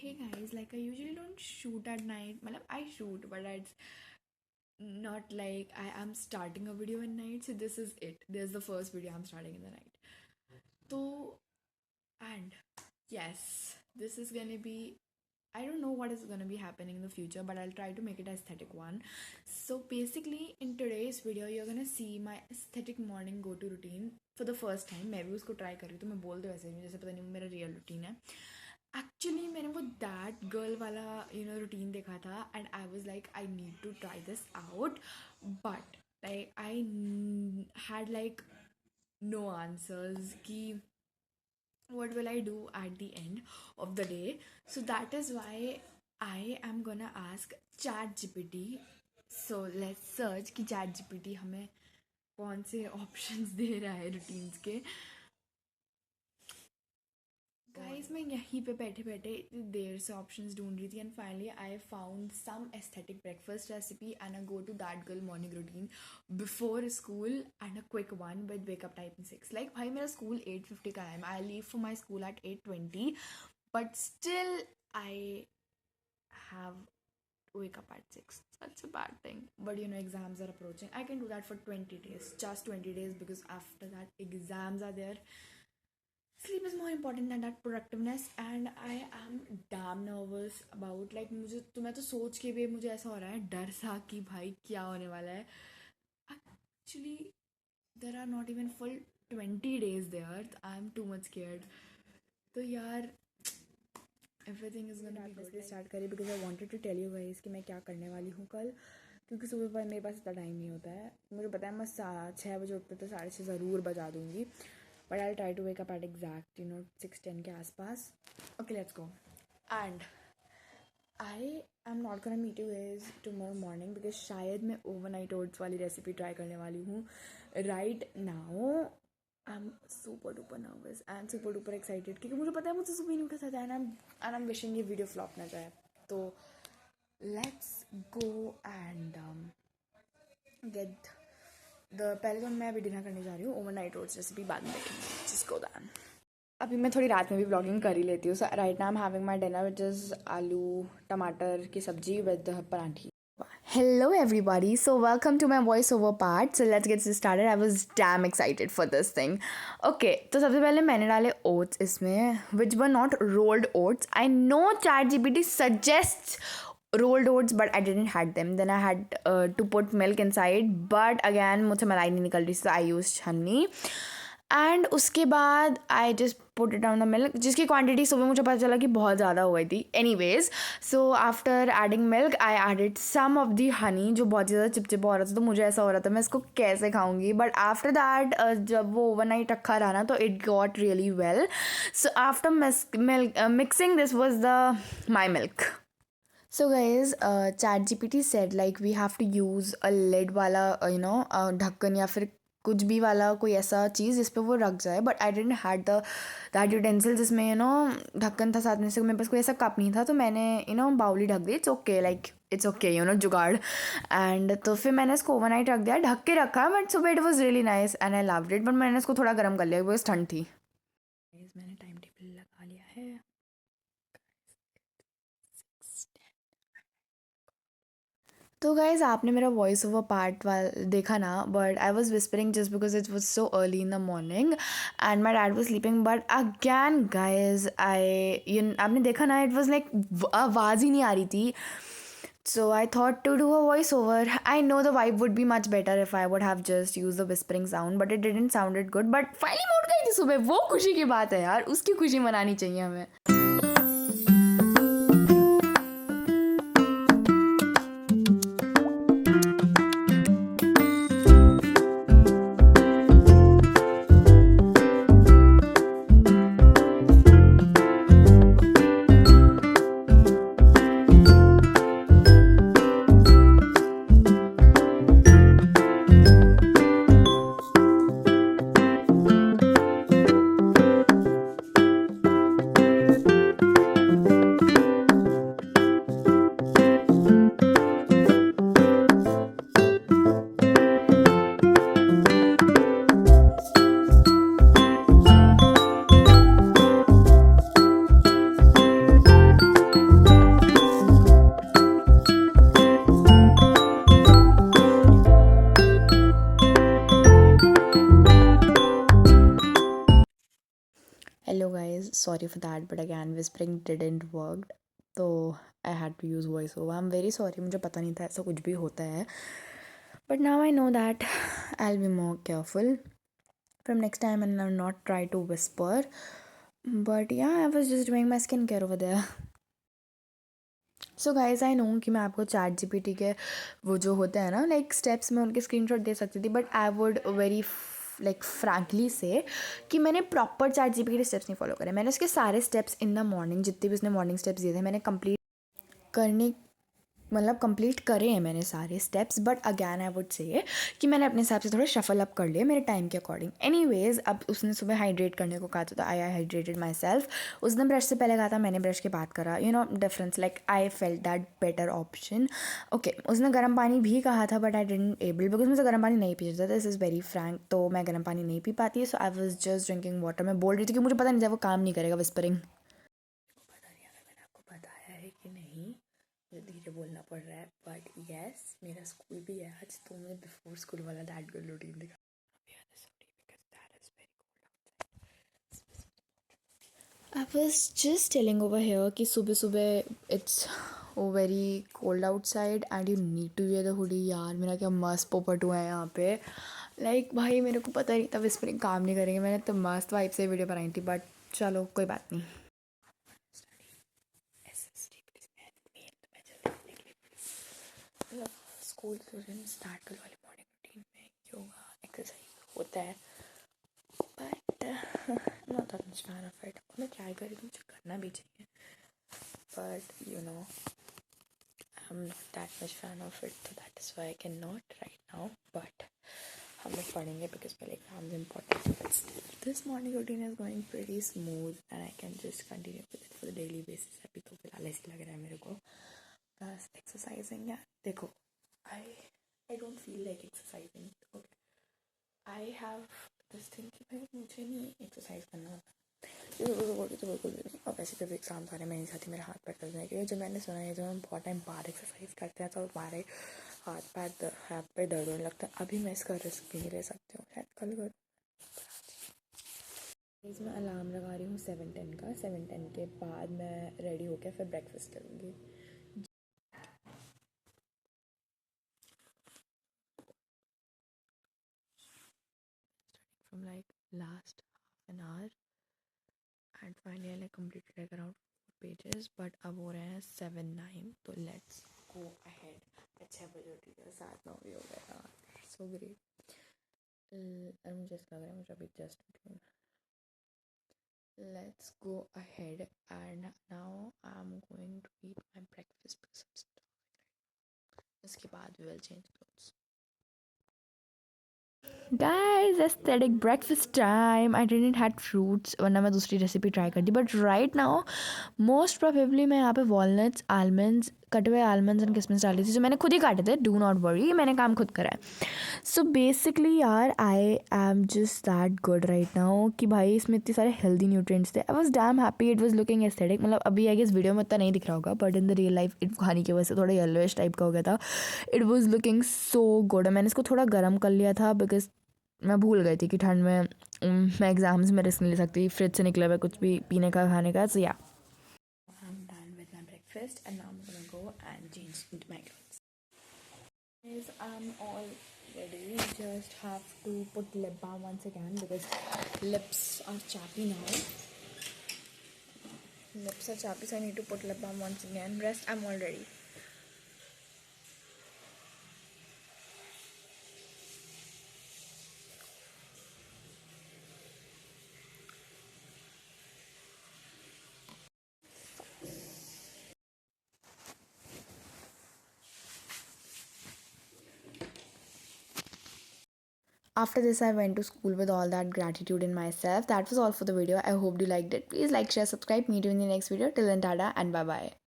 Hey guys, like I usually don't shoot at night. I shoot, but it's not like I am starting a video at night. So this is it. This is the first video I'm starting in the night. So and yes, this is gonna be. I don't know what is gonna be happening in the future, but I'll try to make it an aesthetic one. So basically, in today's video, you're gonna see my aesthetic morning go-to routine for the first time. मैं भी उसको try कर रही हूँ तो मैं बोल दूँ ऐसे भी जैसे पता नहीं वो मेरा real routine है. Actually मैंने वो दैट गर्ल वाला रूटीन देखा था and I was like I need to try this out but like I had like no answers कि what will I do at the end of the day. So that is why I am gonna ask ChatGPT. So let's search कि ChatGPT हमें कौन से options दे रहा है routines के. Guys मैं यहीं पे बैठे बैठे इतनी देर से ऑप्शंस ढूंढ रही थी and finally I found some aesthetic breakfast recipe and I go to that girl morning routine before school and a quick one with wake up time in 6. Like भाई मेरा स्कूल 8:50 का है. I leave for my school at 8:20 but still I have wake up at 6. That's a bad thing. But exams are approaching. I can do that for 20 days. Just 20 days because after that exams are there. Sleep is more important than that productiveness and I am damn nervous about like मैं तो सोच के भी मुझे ऐसा हो रहा है डर सा कि भाई क्या होने वाला है. Actually there are not even full 20 days there. I am too much scared. तो यार everything is gonna be good. Start करी because I wanted to tell you guys कि मैं क्या करने वाली हूँ कल क्योंकि सुबह पर मेरे पास इतना टाइम नहीं होता है. मुझे पता है मैं 6 बजे उठते तो 6:30 ज़रूर बजा दूँगी. But I'll try to wake up at exact 6:10 के आसपास. Okay, let's go. And I am not gonna meet you guys tomorrow morning because शायद मैं overnight oats वाली रेसिपी ट्राई करने वाली हूँ. Right now I'm super duper nervous and super duper excited क्योंकि मुझे पता है मुझे सुबह नहीं उठा था and I'm wishing ये video flop ना जाए. तो let's go and get पहले तो मैं अभी डिनर करने जा रही हूँ. ओवरनाइट ओट्स रेसिपी बाद में देखेंगे. Just go then. अभी मैं थोड़ी रात में भी ब्लॉगिंग कर ही लेती हूँ. So right now I am having my dinner which is aloo tamatar की sabzi with paranthi. Hello everybody, so welcome to my voiceover part. So let's get started. I was damn excited for this thing. Okay, तो सबसे पहले मैंने डाले oats इसमें which were not rolled oats. I know ChatGPT suggests rolled oats but I didn't had them. Then I had to put milk inside but again मुझसे मलाई नहीं निकल रही so I used honey. And उसके बाद I just put it down the milk जिसकी quantity सुबह मुझे पता चला कि बहुत ज़्यादा हो गई थी. Anyways so after adding milk I added some of the honey जो बहुत ज़्यादा चिपचिपा हो रहा था. तो मुझे ऐसा हो रहा था मैं इसको कैसे खाऊंगी. बट आफ्टर दैट जब वो ओवरनाइट रखा रहा ना तो it got really well. So after mixing this was the my milk. So guys, ChatGPT said like we have to use a lid वाला ढक्कन या फिर कुछ भी वाला कोई ऐसा चीज़ जिस पे वो रख जाए. But I didn't had that utensil जिसमें ढक्कन था साथ में से. मेरे पास कोई ऐसा कप नहीं था तो मैंने बाउली ढक दी. It's okay like it's okay jugaad. And तो फिर मैंने इसको ओवरनाइट रख दिया. ढक के रखा बट सुबह it was really nice and I loved it. But मैंने इसको थोड़ा गर्म कर लिया बिकॉज ठंड थी. मैंने टाइम टेबल लगा लिया है. तो गाइज़ आपने मेरा वॉइस ओवर पार्ट देखा ना. But I was whispering just because it was so early in the morning and my dad was sleeping. But again guys आपने देखा ना इट वॉज लाइक आवाज़ ही नहीं आ रही थी. So I thought to do a voiceover. I know the vibe would be much better if I would have just used the whispering sound, but it didn't sounded good. But finally मैं उठ गई थी सुबह. वो खुशी की बात है यार. उसकी खुशी मनानी चाहिए हमें. Hello guys, sorry for that, but again whispering didn't work, तो I had to use voice over. I'm very sorry, मुझे पता नहीं था ऐसा कुछ भी होता है. But now I know that I'll be more careful from next time and I'll not try to whisper. But yeah, I was just doing my skincare over there. So guys I know कि मैं आपको chat GPT के वो जो होते हैं ना like steps में उनके स्क्रीनशॉट दे सकती थी, but I would very like frankly से कि मैंने प्रॉपर चैट जीपीटी के स्टेप्स नहीं फॉलो करे. मैंने उसके सारे स्टेप्स इन द मॉर्निंग जितने भी उसने मॉर्निंग स्टेप्स दिए थे मैंने कंप्लीट करने मतलब कंप्लीट करे हैं मैंने सारे steps. But again I would say कि मैंने अपने हिसाब से थोड़ा शफल अप कर लिए मेरे टाइम के अकॉर्डिंग. एनीवेज अब उसने सुबह हाइड्रेट करने को कहा था तो आई हाइड्रेटेड माई सेल्फ. उसने ब्रश से पहले कहा था, मैंने ब्रश के बाद करा. You know difference, like I felt that better option. Okay, उसने गर्म पानी भी कहा था but I didn't able because मुझे गर्म पानी नहीं पी जाता. दिस इज़ वेरी फ्रैंक, तो मैं गर्म पानी नहीं पी पाती. So I was just drinking water. मैं बोल रही थी कि मुझे पता नहीं था वो काम नहीं करेगा विस्परिंग. पता नहीं अगर मैंने आपको बताया है कि नहीं, मुझे धीरे बोलना पड़ रहा है. बट येस, मेरा स्कूल भी है आज, तो मुझे बिफोर स्कूल वाला दैट गर्ल रूटीन दिखा. I was just telling over here कि सुबह सुबह it's very cold outside and you need to wear the hoodie. यार मेरा क्या मस्त पोपट हुआ है यहाँ पे. लाइक भाई मेरे को पता नहीं था विस्परिंग काम नहीं करेंगे. मैंने तो मस्त वाइब से वीडियो बनाई थी, बट चलो कोई बात नहीं. स्कूल स्टार्ट कर वाली मॉर्निंग रूटीन में योगा एक्सरसाइज होता है, but not that much fan of it. मैं ट्राई करी तो मुझे करना भी चाहिए, but you know I am not that much fan of it, तो that is why I can not right now. But हम लोग पढ़ेंगे बिकॉज मेरे exams important. This morning routine is going pretty smooth and I can just continue with it for the daily basis. अभी तो फिलहाल ऐसे लग रहा है मेरे को. प्लस एक्सरसाइजिंग है. देखो I don't feel like exercising. Okay, I have this thing कि भाई मुझे नहीं एक्सरसाइज करना होता. ये तो बिल्कुल भी नहीं. और वैसे जब एग्जाम आ रहे मैं नहीं चाहती मेरे हाथ पैर दर्द नहीं, क्योंकि जब मैंने सुना है जब हम बहुत टाइम बाद एक्सरसाइज करते हैं तो हमारे हाथ पे दर्द होने लगता है. अभी मैं इसका रिस्क भी नहीं ले सकती हूँ, शायद कल करूँ. मैं अलार्म लगा रही हूँ 7:10 का. 7:10 के बाद मैं रेडी होकर फिर ब्रेकफास्ट करूँगी. From like last half an hour and finally I like completed like around 4 pages, but अब हो रहे हैं 7-9, तो let's go ahead. अच्छा बजे उठी है, 7-9 भी हो गया. So great. और मुझे ऐसा लग रहा है मुझे अभी जस्ट उठी हूँ. Let's go ahead and now I'm going to eat my breakfast because I'm starving. इसके बाद we will change clothes. Guys, aesthetic breakfast time. I didn't had fruits, वरना मैं दूसरी रेसिपी ट्राई करती. But right now most probably मैं यहाँ पे walnuts, almonds, कटे हुए आलमंड्स एंड किसमिस डाली थी जो मैंने खुद ही काटे थे. डू नॉट वरी, मैंने काम खुद करा है. सो बेसिकली यार I am just that good right now कि भाई इसमें इतने सारे हेल्दी न्यूट्रिएंट्स थे. I was damn happy. It was looking aesthetic. मतलब अभी आई गेस वीडियो में इतना नहीं दिख रहा होगा, but in the real life it खाने की वजह से थोड़ा येलोइश टाइप का हो गया था. It was looking so good. मैंने इसको थोड़ा गर्म कर लिया था बिकॉज मैं भूल गई थी कि ठंड में मैं एग्ज़ाम्स में रिस्क नहीं ले सकती फ्रिज से निकले हुए कुछ भी पीने का खाने का. सो या I'm done with my breakfast and now I'm gonna go and change into my clothes. Guys, I'm all ready. Just have to put lip balm once again because lips are chappy now. Lips are chappy, so I need to put lip balm once again. Rest, I'm all ready. After this, I went to school with all that gratitude in myself. That was all for the video. I hope you liked it. Please like, share, subscribe. Meet you in the next video. Till then, tada and bye-bye.